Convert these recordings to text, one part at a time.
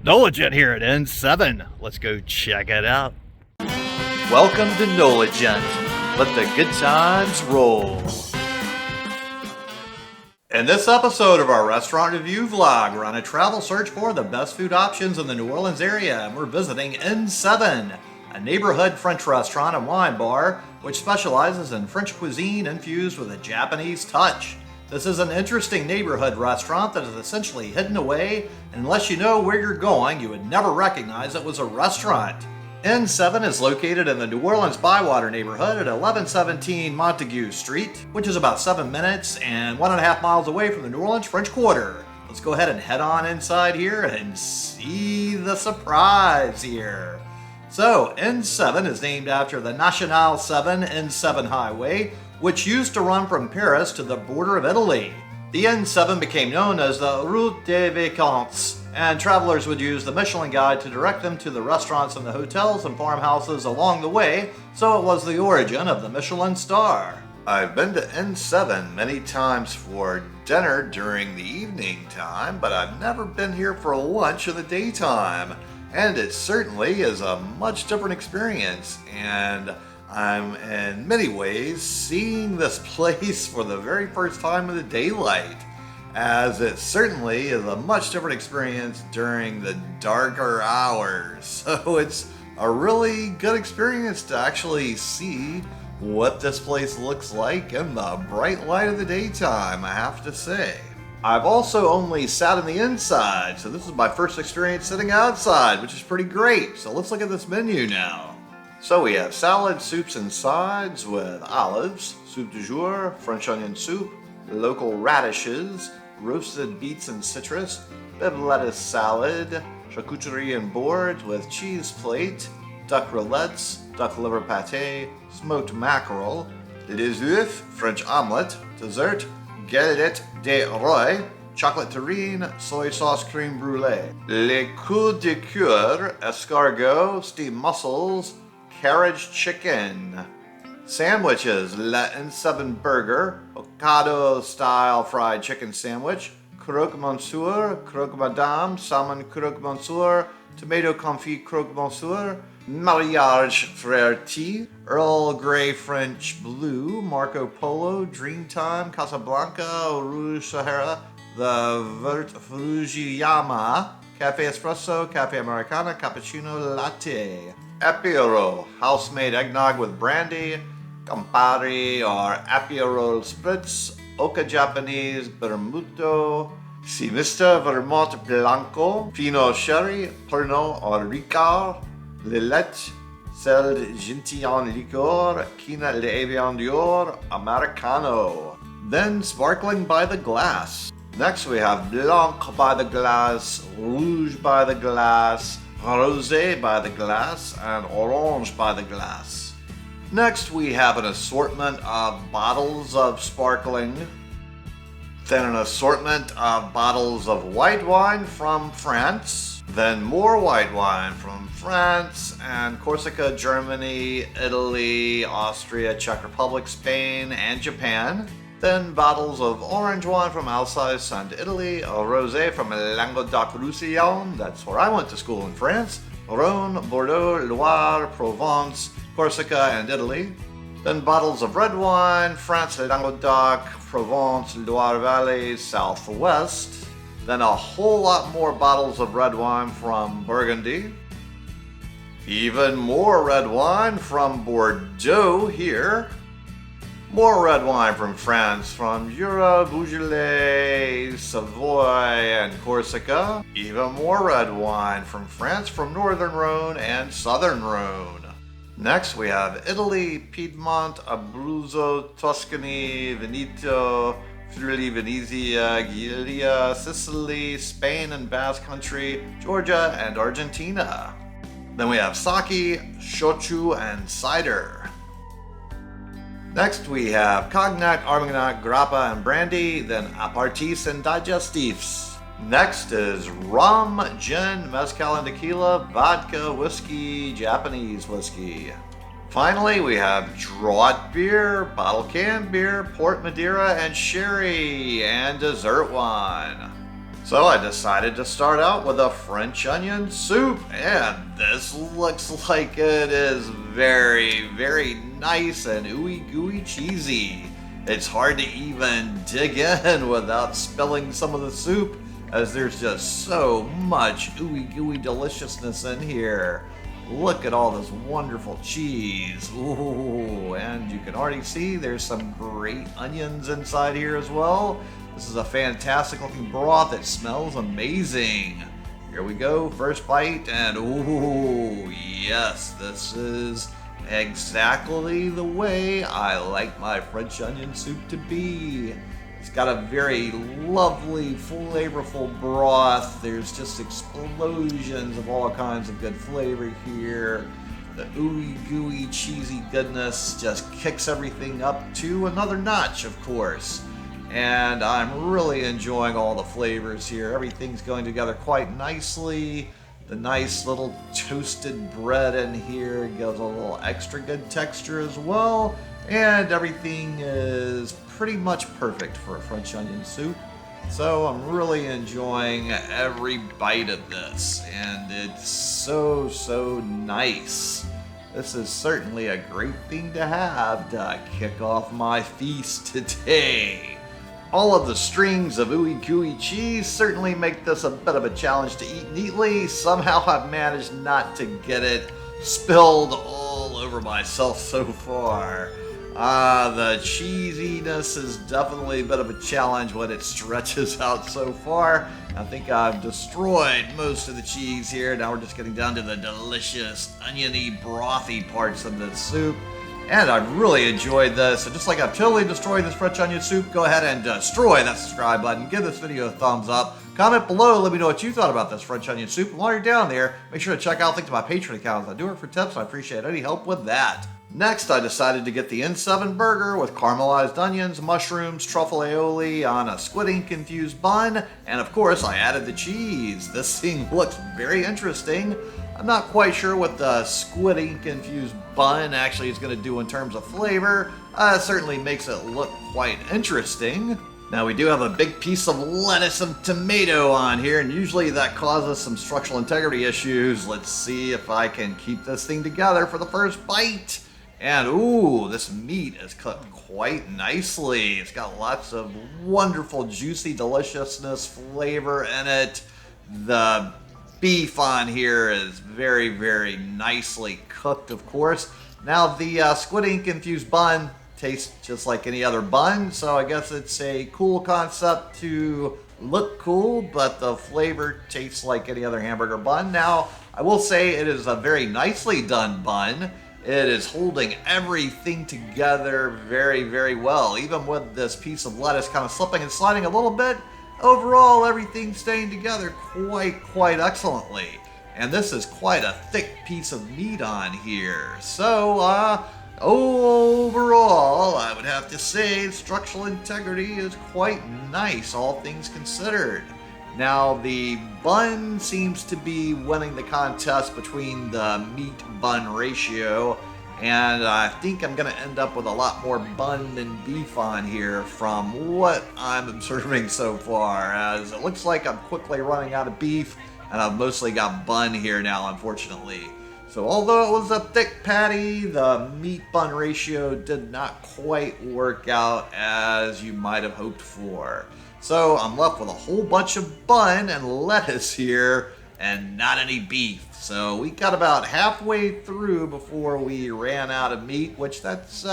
Nolagent here at N7. Let's go check it out. Welcome to Nolagent. Let the good times roll. In this episode of our restaurant review vlog, we're on a travel search for the best food options in the New Orleans area, and we're visiting N7, a neighborhood French restaurant and wine bar which specializes in French cuisine infused with a Japanese touch. This is an interesting neighborhood restaurant that is essentially hidden away, and unless you know where you're going, you would never recognize it was a restaurant. N7 is located in the New Orleans Bywater neighborhood at 1117 Montegut Street, which is about 7 minutes and 1.5 miles away from the New Orleans French Quarter. Let's go ahead and head on inside here and see the surprise here. So, N7 is named after the Nationale 7 N7 highway, which used to run from Paris to the border of Italy. The N7 became known as the Route des Vacances, and travelers would use the Michelin guide to direct them to the restaurants and the hotels and farmhouses along the way, so it was the origin of the Michelin Star. I've been to N7 many times for dinner during the evening time, but I've never been here for lunch in the daytime, and it certainly is a much different experience, and I'm in many ways seeing this place for the very first time in the daylight, as it certainly is a much different experience during the darker hours. So it's a really good experience to actually see what this place looks like in the bright light of the daytime, I have to say. I've also only sat on the inside, so this is my first experience sitting outside, which is pretty great. So let's look at this menu now. So we have salad, soups, and sides with olives, soup du jour, French onion soup, local radishes, roasted beets and citrus, bib lettuce salad, charcuterie and board with cheese plate, duck roulettes, duck liver pâté, smoked mackerel, les œufs, French omelette, dessert, galette de roi, chocolate terrine, soy sauce creme brulee, les coups de coeur, escargot, steamed mussels, carriage chicken. Sandwiches, La N7 burger, Hokkaido style fried chicken sandwich, croque monsieur, croque madame, salmon croque monsieur, tomato confit croque monsieur, mariage frère tea, Earl Grey French blue, Marco Polo, Dreamtime, Casablanca, Rouge Sahara, the Vert Fujiyama, Cafe Espresso, Cafe Americana, Cappuccino Latte. Apéro, house-made eggnog with brandy, Campari or Aperol Spritz, Oka Japanese Bermudo, Simista Vermont Blanco, Pinot Sherry, Pernod or Ricard, Lillet, Celle Gentillon Liqueur, Quina l'Avion d'Or, Americano. Then sparkling by the glass. Next we have Blanc by the glass, Rouge by the glass, Rosé by the glass, and Orange by the glass. Next we have an assortment of bottles of sparkling, then an assortment of bottles of white wine from France, then more white wine from France and Corsica, Germany, Italy, Austria, Czech Republic, Spain, and Japan. Then bottles of orange wine from Alsace and Italy, a rosé from Languedoc-Roussillon, that's where I went to school in France, Rhône, Bordeaux, Loire, Provence, Corsica, and Italy. Then bottles of red wine, France, Languedoc, Provence, Loire Valley, Southwest. Then a whole lot more bottles of red wine from Burgundy. Even more red wine from Bordeaux here. More red wine from France, from Jura, Beaujolais, Savoy, and Corsica. Even more red wine from France, from Northern Rhone and Southern Rhone. Next we have Italy, Piedmont, Abruzzo, Tuscany, Veneto, Friuli Venezia, Giulia, Sicily, Spain and Basque Country, Georgia, and Argentina. Then we have sake, shochu, and cider. Next we have cognac, armagnac, grappa, and brandy, then aperitifs and digestifs. Next is rum, gin, mezcal and tequila, vodka, whiskey, Japanese whiskey. Finally, we have draught beer, bottle canned beer, port Madeira, and sherry, and dessert wine. So I decided to start out with a French onion soup, and this looks like it is very, very nice and ooey gooey cheesy. It's hard to even dig in without spilling some of the soup, as there's just so much ooey gooey deliciousness in here. Look at all this wonderful cheese. Ooh, and you can already see there's some great onions inside here as well. This is a fantastic looking broth. It smells amazing. Here we go, first bite, and ooh, yes, this is exactly the way I like my French onion soup to be. It's got a very lovely, flavorful broth. There's just explosions of all kinds of good flavor here. The ooey gooey cheesy goodness just kicks everything up to another notch, of course. And I'm really enjoying all the flavors here. Everything's going together quite nicely. The nice little toasted bread in here gives a little extra good texture as well. And everything is pretty much perfect for a French onion soup. So I'm really enjoying every bite of this. And it's so nice. This is certainly a great thing to have to kick off my feast today. All of the strings of ooey gooey cheese certainly make this a bit of a challenge to eat neatly. Somehow I've managed not to get it spilled all over myself so far. The cheesiness is definitely a bit of a challenge when it stretches out so far. I think I've destroyed most of the cheese here. Now we're just getting down to the delicious oniony, brothy parts of the soup. And I've really enjoyed this. So just like I've totally destroyed this French onion soup, go ahead and destroy that subscribe button. Give this video a thumbs up. Comment below, let me know what you thought about this French onion soup. And while you're down there, make sure to check out the link to my Patreon account. I do it for tips, and I appreciate any help with that. Next, I decided to get the N7 burger with caramelized onions, mushrooms, truffle aioli on a squid ink infused bun, and of course I added the cheese. This thing looks very interesting. I'm not quite sure what the squid ink infused bun actually is going to do in terms of flavor. It certainly makes it look quite interesting. Now we do have a big piece of lettuce and tomato on here, and usually that causes some structural integrity issues. Let's see if I can keep this thing together for the first bite. And ooh, this meat is cooked quite nicely. It's got lots of wonderful, juicy deliciousness flavor in it. The beef on here is very, very nicely cooked, of course. Now the squid ink infused bun tastes just like any other bun, so I guess it's a cool concept to look cool, but the flavor tastes like any other hamburger bun. Now, I will say it is a very nicely done bun. It is holding everything together very, very well. Even with this piece of lettuce kind of slipping and sliding a little bit, overall everything's staying together quite excellently. And this is quite a thick piece of meat on here. So, overall, I would have to say structural integrity is quite nice, all things considered. Now, the bun seems to be winning the contest between the meat-bun ratio, and I think I'm going to end up with a lot more bun than beef on here from what I'm observing so far, as it looks like I'm quickly running out of beef, and I've mostly got bun here now, unfortunately. So although it was a thick patty, the meat-bun ratio did not quite work out as you might have hoped for. So I'm left with a whole bunch of bun and lettuce here and not any beef. So we got about halfway through before we ran out of meat, which that's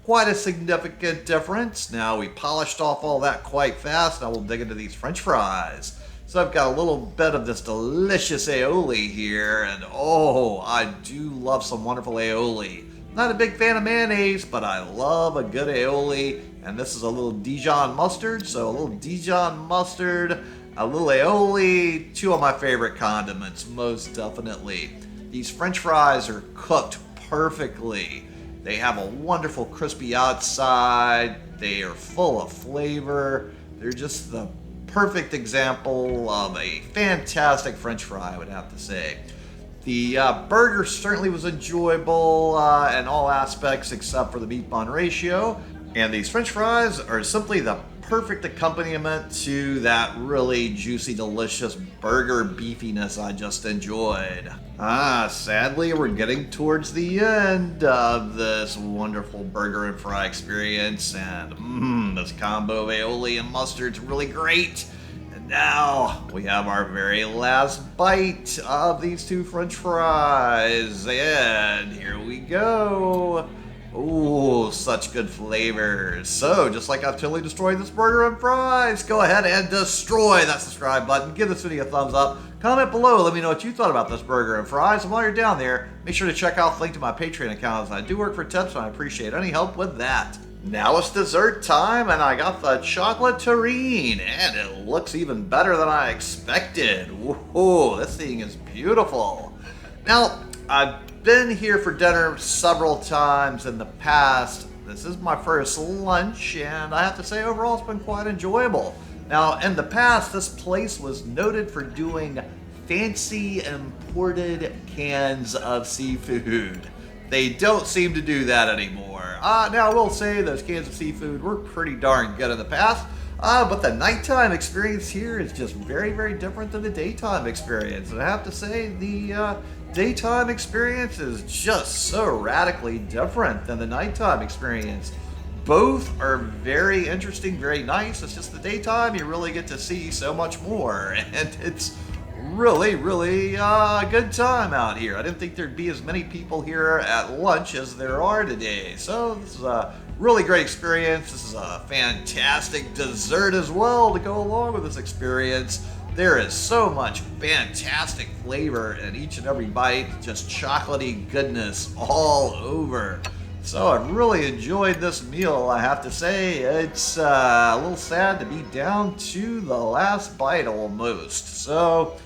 quite a significant difference. Now we polished off all that quite fast. Now we'll dig into these French fries. So I've got a little bit of this delicious aioli here, and oh, I do love some wonderful aioli. Not a big fan of mayonnaise, but I love a good aioli. And this is a little Dijon mustard, so a little Dijon mustard, a little aioli, two of my favorite condiments, most definitely. These French fries are cooked perfectly. They have a wonderful crispy outside. They are full of flavor. They're just the perfect example of a fantastic French fry, I would have to say. The burger certainly was enjoyable in all aspects except for the meat bun ratio. And these French fries are simply the perfect accompaniment to that really juicy, delicious burger beefiness I just enjoyed. Sadly, we're getting towards the end of this wonderful burger and fry experience, and this combo of aioli and mustard's really great. And now we have our very last bite of these two French fries, and here we go. Ooh, such good flavors. So, just like I've totally destroyed this burger and fries, go ahead and destroy that subscribe button. Give this video a thumbs up. Comment below, let me know what you thought about this burger and fries. And while you're down there, make sure to check out the link to my Patreon account, as I do work for tips and I appreciate any help with that. Now it's dessert time, and I got the chocolate terrine, and it looks even better than I expected. Whoa, this thing is beautiful. Now, I've been here for dinner several times in the past. This is my first lunch, and I have to say overall it's been quite enjoyable. Now, in the past, this place was noted for doing fancy imported cans of seafood. They don't seem to do that anymore. Now, I will say those cans of seafood were pretty darn good in the past, but the nighttime experience here is just very, very different than the daytime experience. And I have to say, the daytime experience is just so radically different than the nighttime experience. Both are very interesting, very nice. It's just the daytime, you really get to see so much more. And it's really, really a good time out here. I didn't think there'd be as many people here at lunch as there are today. So this is a really great experience. This is a fantastic dessert as well to go along with this experience. There is so much fantastic flavor in each and every bite, just chocolatey goodness all over. So I really enjoyed this meal, I have to say. It's a little sad to be down to the last bite almost. So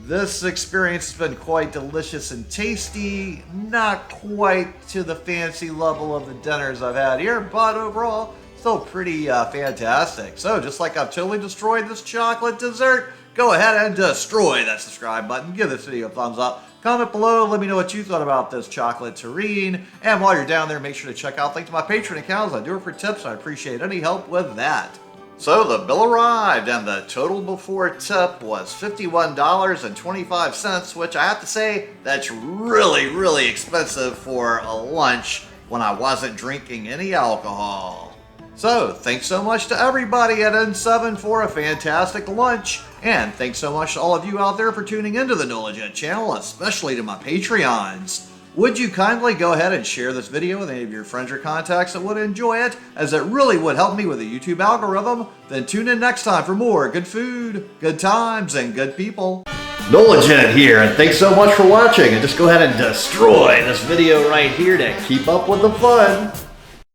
this experience has been quite delicious and tasty. Not quite to the fancy level of the dinners I've had here, but overall, still pretty fantastic. So just like I've totally destroyed this chocolate dessert, go ahead and destroy that subscribe button. Give this video a thumbs up. Comment below, let me know what you thought about this chocolate terrine. And while you're down there, make sure to check out the link to my Patreon account, as I do it for tips, and I appreciate any help with that. So the bill arrived, and the total before tip was $51.25, which I have to say, that's really, really expensive for a lunch when I wasn't drinking any alcohol. So, thanks so much to everybody at N7 for a fantastic lunch, and thanks so much to all of you out there for tuning into the Knowledge channel, especially to my Patreons. Would you kindly go ahead and share this video with any of your friends or contacts that would enjoy it, as it really would help me with the YouTube algorithm? Then tune in next time for more good food, good times, and good people. Knowledge here, and thanks so much for watching, and just go ahead and destroy this video right here to keep up with the fun.